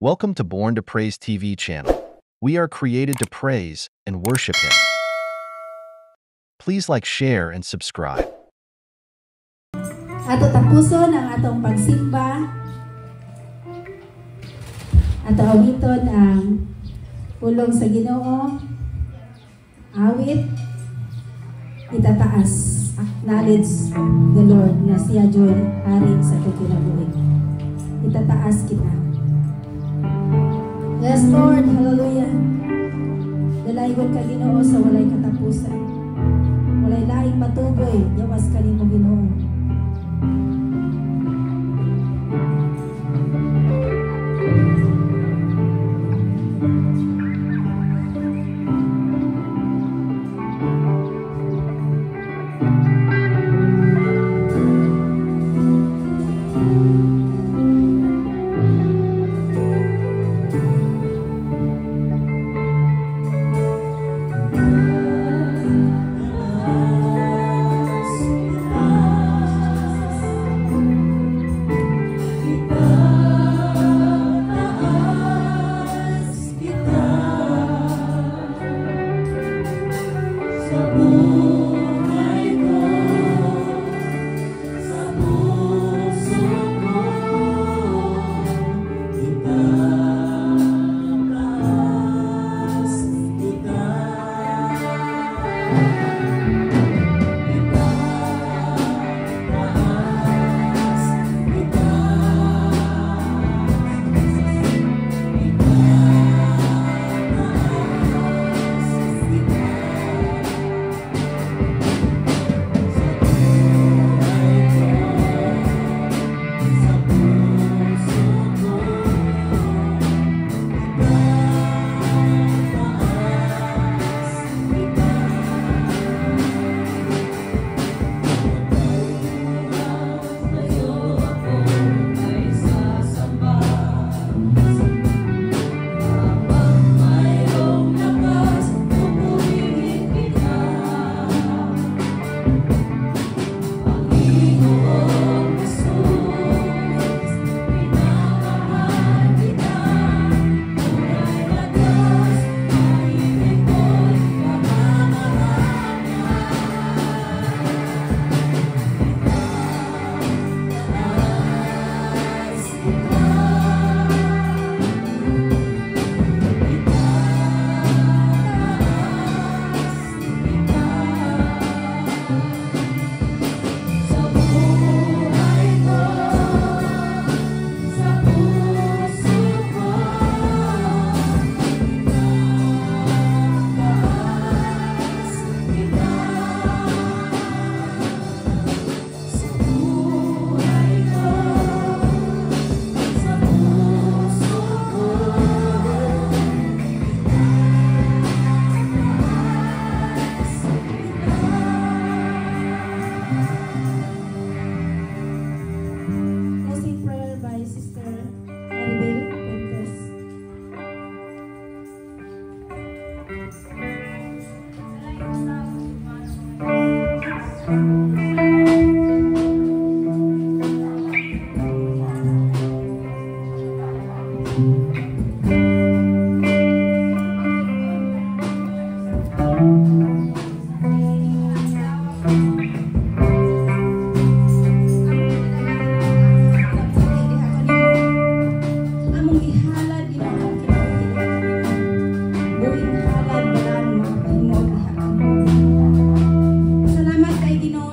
Welcome to Born to Praise TV channel. We are created to praise and worship Him. Please like, share, and subscribe. Ato tapuson ang atong pagsimba. Ato awiton ang pulong sa Ginoo. Awit itataas, acknowledge the Lord na siya Diyon hari sa atong kinabuhi. Itataas kita. Yes Lord, hallelujah. Dalaygon ka Ginoo sa walay katapusan. Walay laing matuboy, yawas kanimo Ginoo. Salamat kay Ginoo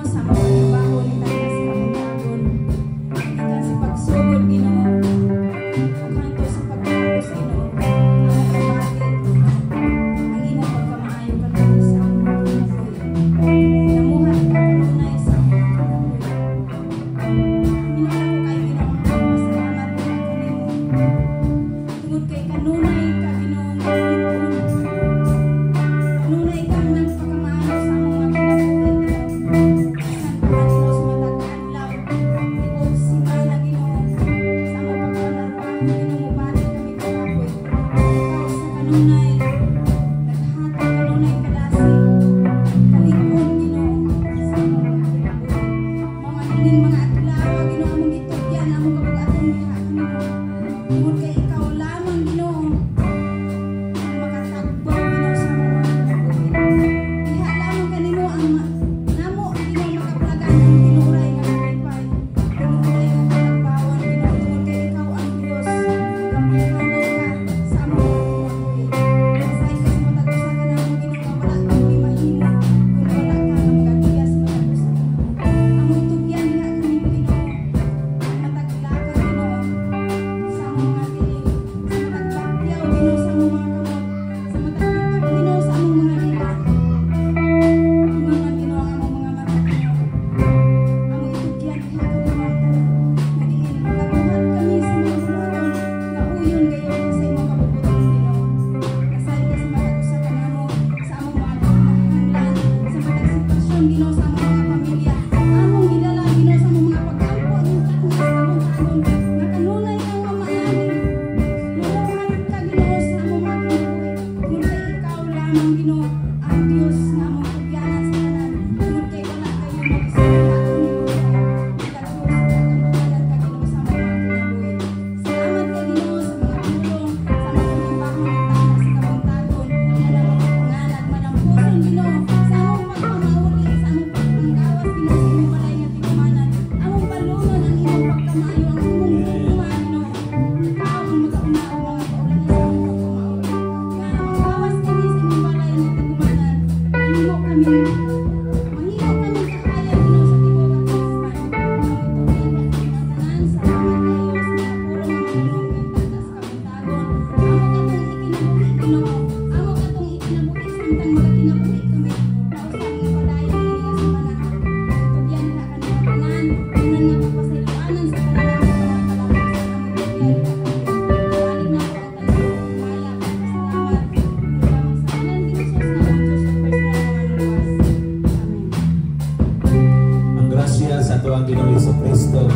ang Ginoong Jesucristo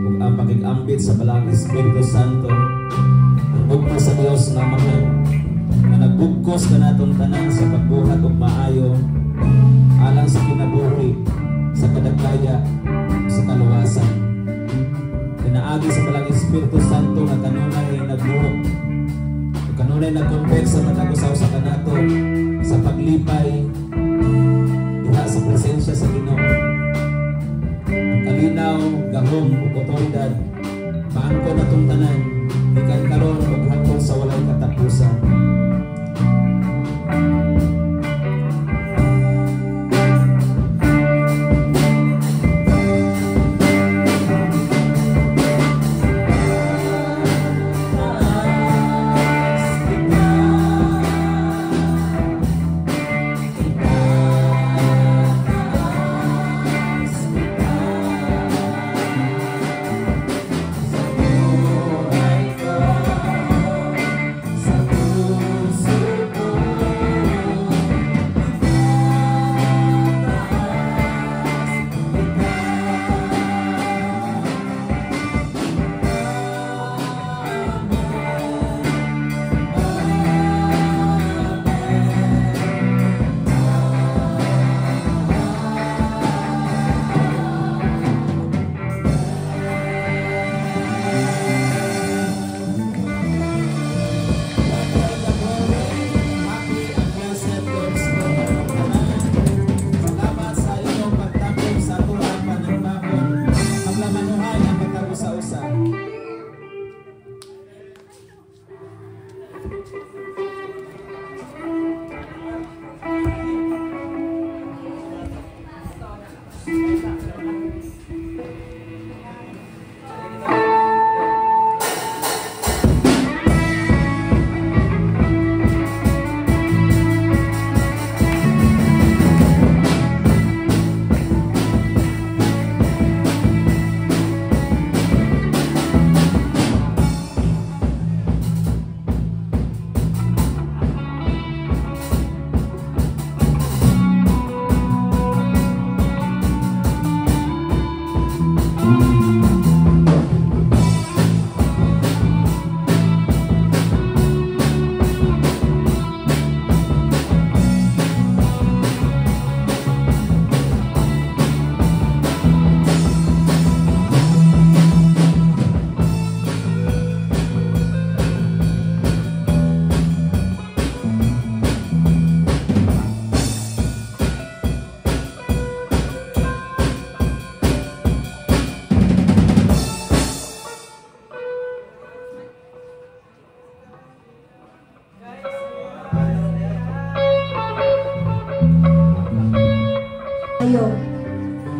ug ang pakig-ambit sa Balang Espiritu Santo, ang bugno sa Dios nga Amahon nga nagbugkos ka natong tanan sa pagbuhat ug maayo alang sa kinabuhi, sa kadagkaya, sa kaluwasan. Pinaagi sa Balang Espiritu Santo nga kanunay nagbuhok ug kanunay nagkonvert sa matag usa kanato sa paglipay sa presensya sa Ginoo. Ang kalinaw, gahom ug otoridad maangkon natong tanan gikan karon ug hangtod sa walay katapusan.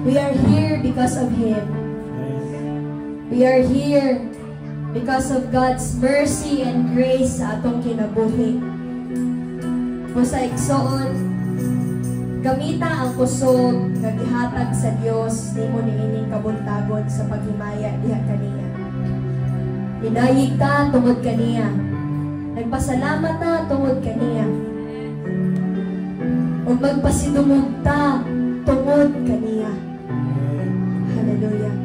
We are here because of Him. We are here because of God's mercy and grace sa atong kinabuhi. Kung sa igsoon, gamita ang kusog nga gihatag sa Dios nimo niining kabuntagon sa paghimaya diha kaniya. Inayig ta tungod kaniya. Nagpasalamat ta tungod kaniya. Ug magpasidumog ta tungod kaniya. Hallelujah.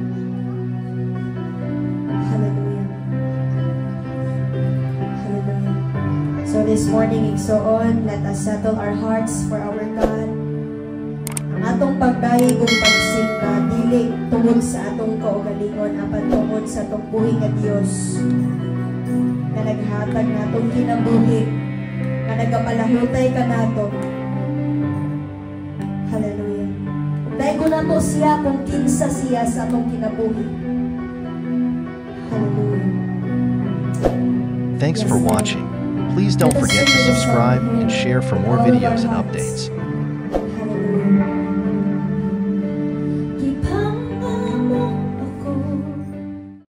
Hallelujah. Hallelujah. So this morning, igsoon, let us settle our hearts for our God. Ang atong pagdayeg ug pagsing na dili tungod sa atong kaugalingon, apan tungod sa atong buhi nga Dios na naghatag natong kinabuhi, na nagamalahutay ka nato. Hallelujah. Dahil ko na to siya kung kinsa siya sa atong kinabuhi. Hallelujah. Thanks for watching. Please don't Let us forget sing to the song subscribe to Him and share for more with all of our videos and hearts. updates.